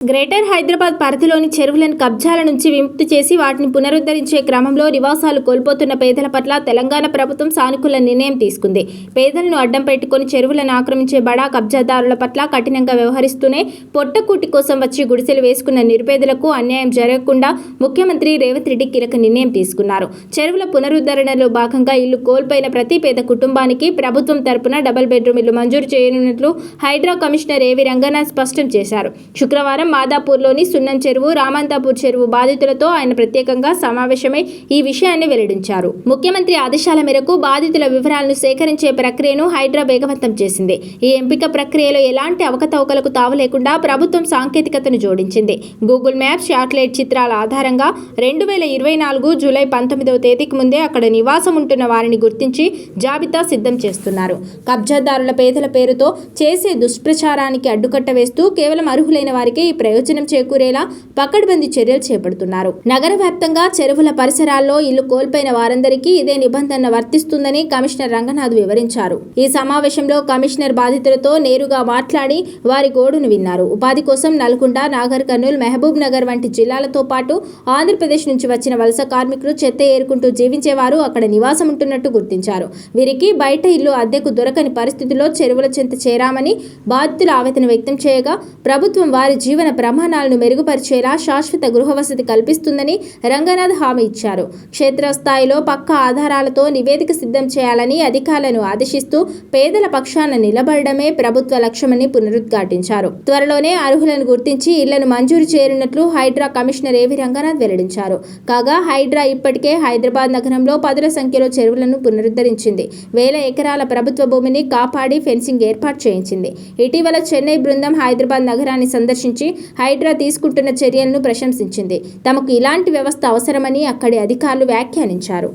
Greater Hyderabad పరిధిలోని చెరువులను కబ్జాల నుంచి విముక్తి చేసి వాటిని పునరుద్ధరించే క్రమంలో నివాసాలు కోల్పోతున్న పేదల పట్ల తెలంగాణ ప్రభుత్వం సానుకూల నిర్ణయం తీసుకుంది. పేదలను అడ్డం పెట్టుకుని చెరువులను ఆక్రమించే బడా కబ్జాదారుల పట్ల కఠినంగా వ్యవహరిస్తూనే పొట్టకూటి కోసం వచ్చి గుడిసెలు వేసుకున్న నిరుపేదలకు అన్యాయం జరగకుండా ముఖ్యమంత్రి రేవంత్ రెడ్డి కీలక నిర్ణయం తీసుకున్నారు. చెరువుల పునరుద్ధరణలో భాగంగా ఇల్లు కోల్పోయిన ప్రతి పేద కుటుంబానికి ప్రభుత్వం తరపున డబుల్ బెడ్రూమ్ ఇల్లు మంజూరు చేయనున్నట్లు హైడ్రా కమిషనర్ ఏవి రంగనాథ్ స్పష్టం చేశారు. శుక్రవారం మాదాపూర్లోని సున్నం చెరువు, రామంతాపూర్ చెరువు బాధితులతో ఆయన ప్రత్యేకంగా సమావేశమై ఈ విషయాన్ని వెల్లడించారు. ముఖ్యమంత్రి ఆదేశాల మేరకు బాధితుల వివరాలను సేకరించే ప్రక్రియను హైడ్రా వేగవంతం చేసింది. ఈ ఎంపిక ప్రక్రియలో ఎలాంటి అవకతవకలకు తావు లేకుండా ప్రభుత్వం సాంకేతికతను జోడించింది. గూగుల్ మ్యాప్స్, శాటిలైట్ చిత్రాల ఆధారంగా 2024 జూలై 19వ తేదీకి ముందే అక్కడ నివాసం ఉంటున్న వారిని గుర్తించి జాబితా సిద్ధం చేస్తున్నారు. కబ్జాదారుల పేదల పేరుతో చేసే దుష్ప్రచారానికి అడ్డుకట్ట వేస్తూ కేవలం అర్హులైన వారికి ఈ ప్రయోజనం చేకూరేలా పకడ్బందీ చర్యలు చేపడుతున్నారు. నగర వ్యాప్తంగా చెరువుల పరిసరాల్లో ఇల్లు కోల్పోయిన వారందరికీ ఇదే నిబంధన వర్తిస్తుందని కమిషనర్ రంగనాథ్ వివరించారు. ఈ సమావేశంలో కమిషనర్ బాధితులతో నేరుగా మాట్లాడి వారి గోడును విన్నారు. ఉపాధి కోసం నల్గొండ, నాగర్ కర్నూల్, మహబూబ్ నగర్ వంటి జిల్లాలతో పాటు ఆంధ్రప్రదేశ్ నుంచి వచ్చిన వలస కార్మికులు చెత్త ఏరుకుంటూ జీవించేవారు అక్కడ నివాసం ఉంటున్నట్టు గుర్తించారు. వీరికి బయట ఇల్లు అద్దెకు దొరకని పరిస్థితుల్లో చెరువుల చెంత చేరామని బాధితులు ఆవేదన వ్యక్తం చేయగా ప్రభుత్వం వారి జీవన ప్రమాణాలను మెరుగుపరిచేలా శాశ్వత గృహవసతి కల్పిస్తుందని రంగనాథ్ హామీ ఇచ్చారు. క్షేత్రస్థాయిలో పక్కా ఆధారాలతో నివేదిక సిద్ధం చేయాలని అధికారులను ఆదేశిస్తూ పేదల పక్షాన నిలబడమే ప్రభుత్వ లక్ష్యమని పునరుద్ఘాటించారు. త్వరలోనే అర్హులను గుర్తించి ఇళ్లను మంజూరు చేయనున్నట్లు హైడ్రా కమిషనర్ ఏవి రంగనాథ్ వెల్లడించారు. కాగా హైడ్రా ఇప్పటికే హైదరాబాద్ నగరంలో పదుల సంఖ్యలో చెరువులను పునరుద్ధరించింది. వేల ఎకరాల ప్రభుత్వ భూమిని కాపాడి ఫెన్సింగ్ ఏర్పాటు చేయించింది. ఇటీవల చెన్నై బృందం హైదరాబాద్ నగరాన్ని సందర్శించి హైడ్రా తీసుకుంటున్న చర్యలను ప్రశంసించింది. తమకు ఇలాంటి వ్యవస్థ అవసరమని అక్కడి అధికారులు వ్యాఖ్యానించారు.